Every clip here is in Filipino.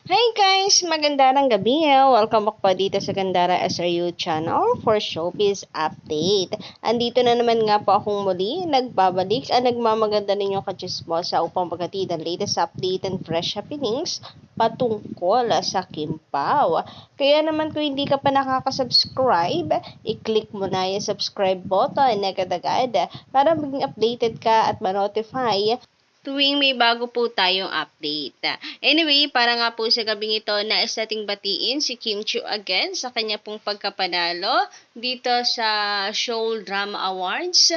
Hi guys! Magandang gabi. Welcome back po dito sa Gandara SRU channel for Showbiz Update. Andito na naman nga po akong muli nagbabalik at nagmamaganda ninyong kachismosa upang paghatid ang latest update and fresh happenings patungkol sa Kimpaw. Kaya naman kung hindi ka pa nakaka-subscribe, i-click mo na yung subscribe button na agad-agad para maging updated ka at ma-notify tuwing may bago po tayong update. Anyway, para nga po sa gabing ito, nais nating batiin si Kim Chiu again sa kanya pong pagkapanalo dito sa Seoul Drama Awards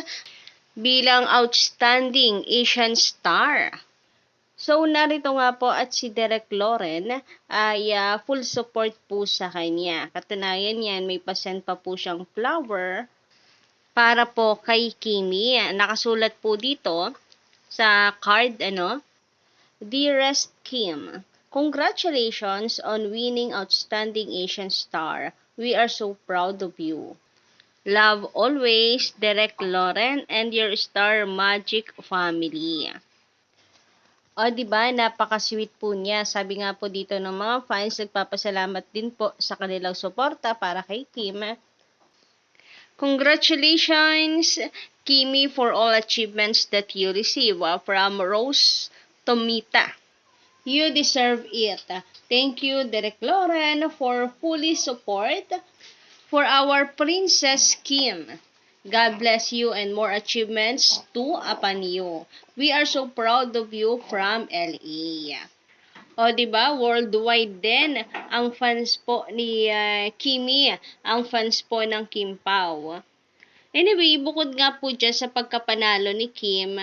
bilang Outstanding Asian Star. So, narito nga po at si Derek Loren ay full support po sa kanya. Katunayan yan, may pasend pa po siyang flower para po kay Kimi. Nakasulat po dito sa card, Dearest Kim, congratulations on winning Outstanding Asian Star. We are so proud of you. Love always, Derek Loren and your Star Magic family. O, diba? Napaka-sweet po niya. Sabi nga po dito ng mga fans, nagpapasalamat din po sa kanilang suporta para kay Kim. Congratulations, Kimi, for all achievements that you receive from Rose Tomita. You deserve it. Thank you, Derek Loren, for fully support for our Princess Kim. God bless you and more achievements to upon you. We are so proud of you from LA. O, diba? Worldwide din ang fans po ni Kimi, ang fans po ng Kim Pao. Anyway, bukod nga po dyan sa pagkapanalo ni Kim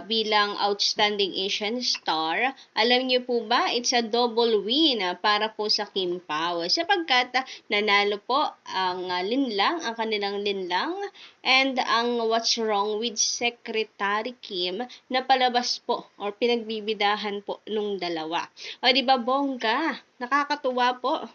bilang Outstanding Asian Star, alam niyo po ba, it's a double win para po sa Kim Pao. Sapagkat nanalo po ang linlang, ang kanilang linlang, and ang What's Wrong with Secretary Kim na palabas po or pinagbibidahan po nung dalawa. O, diba, bongga? Nakakatuwa po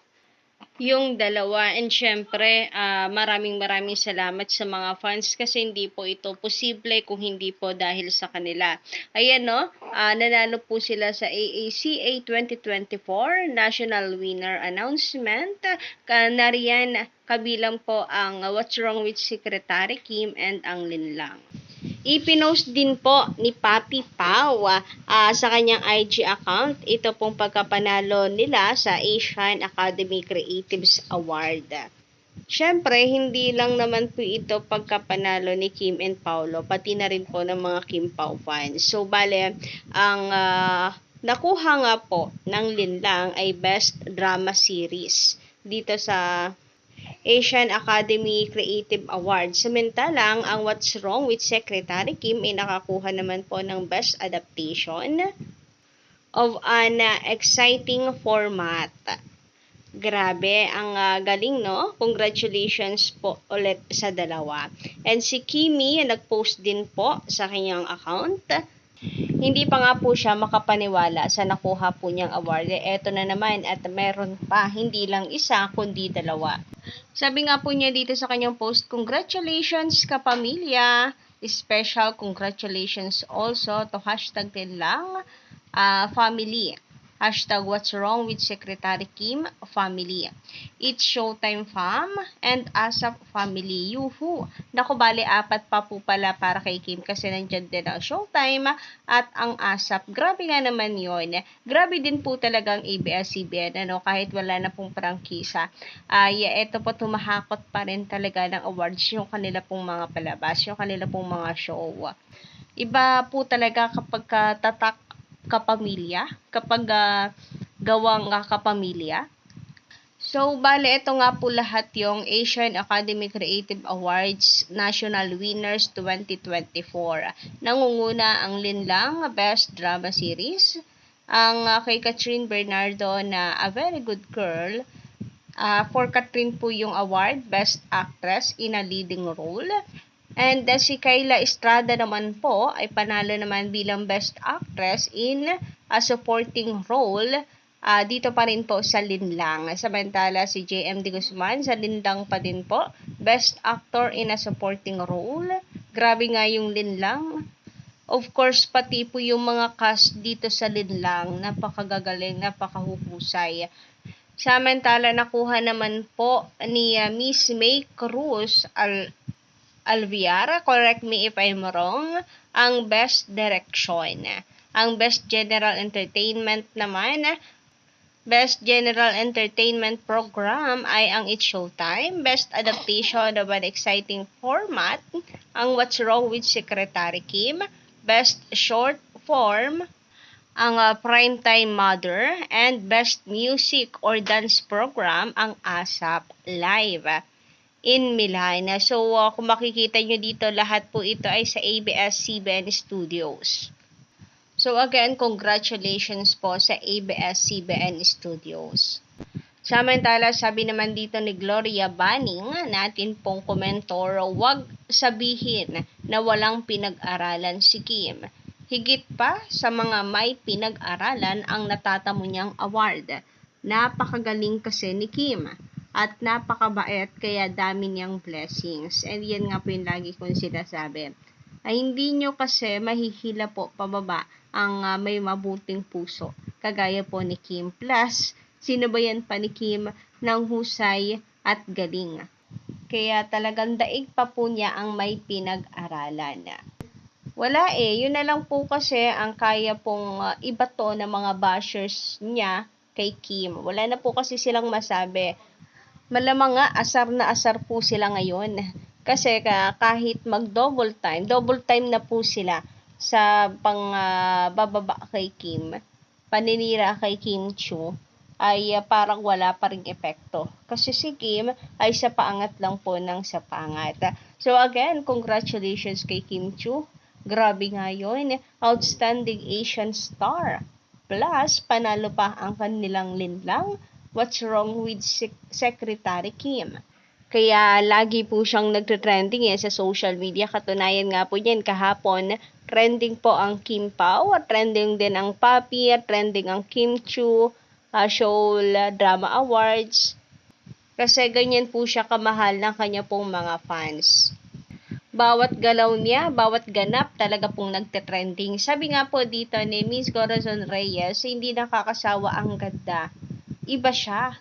yung dalawa. And syempre, maraming salamat sa mga fans kasi hindi po ito posible kung hindi po dahil sa kanila. Ayan, no? Nanalo po sila sa AACA 2024 National Winner Announcement. Nariyan kabilang po ang What's Wrong with Secretary Kim and ang Linlang. Ipinost din po ni Papi Pao sa kanyang IG account ito pong pagkapanalo nila sa Asian Academy Creatives Award. Siyempre, hindi lang naman po ito pagkapanalo ni Kim and Paolo, pati na rin po ng mga Kim Pao fans. So, bale, ang nakuha nga po ng Linlang ay Best Drama Series dito sa Asian Academy Creative Awards. Samantalang, ang What's Wrong with Secretary Kim ay nakakuha naman po ng Best Adaptation of an Exciting Format. Grabe, ang galing, no? Congratulations po ulit sa dalawa. And si Kimi, nag-post din po sa kanyang account. Hindi pa nga po siya makapaniwala sa nakuha po niyang award. Eto na naman at meron pa, hindi lang isa kundi dalawa. Sabi nga po niya dito sa kanyang post, congratulations kapamilya! Special congratulations also to hashtag Linlang family. Hashtag What's Wrong with Secretary Kim family. It's Showtime fam and ASAP family. Yuhu! Naku, bali, 4 pa po pala para kay Kim kasi nandyan din ang Showtime at ang ASAP. Grabe nga naman yon. Grabe din po talagang ABS-CBN, kahit wala na pong prangkisa. Ito po, tumahakot pa rin talaga ng awards yung kanila pong mga palabas, yung kanila pong mga show. Iba po talaga kapag tatak kapamilya, kapag gawang kapamilya. So, bale, ito nga po lahat yung Asian Academy Creative Awards National Winners 2024. Nangunguna ang Linlang Best Drama Series, ang kay Catherine Bernardo na A Very Good Girl. For Catherine po yung award, Best Actress in a Leading Role. And si Kayla Estrada naman po ay panalo naman bilang Best Actress in a Supporting Role dito pa rin po sa Linlang. Samantala si JM De Guzman sa Linlang pa din po, Best Actor in a Supporting Role. Grabe nga yung Linlang. Of course, pati po yung mga cast dito sa Linlang, napakagagaling, napakahusay. Samantala, nakuha naman po ni Miss May Cruz Alviar, correct me if I'm wrong, ang Best Direction. Ang Best General Entertainment naman, Best General Entertainment Program ay ang It's Showtime. Best Adaptation of an Exciting Format, ang What's Wrong with Secretary Kim. Best Short Form, ang Primetime Mother. And Best Music or Dance Program, ang ASAP Live in Milan. So, kung makikita nyo dito, lahat po ito ay sa ABS-CBN Studios. So, again, congratulations po sa ABS-CBN Studios. Samantala, sabi naman dito ni Gloria Banning, natin pong komentor, wag sabihin na walang pinag-aralan si Kim. Higit pa sa mga may pinag-aralan ang natatamo niyang award. Napakagaling kasi ni Kim at napakabait kaya dami niyang blessings. And yan nga po yung lagi kong sinasabi. Ay hindi nyo kasi mahihila po pababa ang may mabuting puso. Kagaya po ni Kim. Plus, sinabayan pa ni Kim ng husay at galing. Kaya talagang daig pa po niya ang may pinag-aralan. Wala yun na lang po kasi ang kaya pong ibato ng mga bashers niya kay Kim. Wala na po kasi silang masabi. Malamang nga asar na asar po sila ngayon. Kasi kahit double time na po sila sa bababa kay Kim, paninira kay Kim Chiu, ay parang wala pa ring epekto. Kasi si Kim ay sa paangat lang po ng sa pangat. So again, congratulations kay Kim Chiu. Grabe nga yun. Outstanding Asian Star. Plus, panalo pa ang kanilang linlang What's Wrong with Secretary Kim. Kaya lagi po siyang nagte-trending sa social media. Katunayan nga po yan kahapon, trending po ang Kim Pao, trending din ang Papi, trending ang Kim Chiu, Seoul Drama Awards. Kasi ganyan po siya kamahal ng kanya pong mga fans. Bawat galaw niya, bawat ganap talaga pong nagte-trending. Sabi nga po dito ni Miss Corazon Reyes, hindi nakakasawa ang ganda. Iba siya.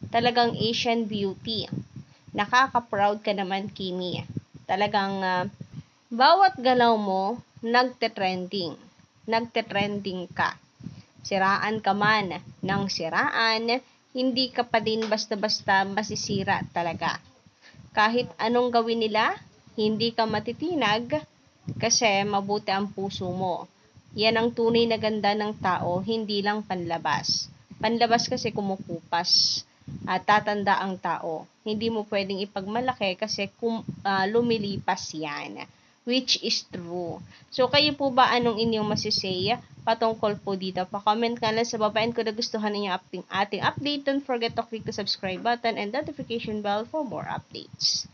Talagang Asian beauty. Nakaka-proud ka naman, Kimi. Talagang bawat galaw mo, nagte-trending. Nagte-trending ka. Siraan ka man ng siraan, hindi ka pa din basta-basta masisira talaga. Kahit anong gawin nila, hindi ka matitinag kasi mabuti ang puso mo. Yan ang tunay na ganda ng tao, hindi lang panlabas. Panlabas kasi kumukupas at tatanda ang tao. Hindi mo pwedeng ipagmalaki kasi lumilipas yan. Which is true. So, kayo po ba anong inyong masisay patungkol po dito? Pa-comment ka lang sa baba and kung nagustuhan ninyo ating update, don't forget to click the subscribe button and notification bell for more updates.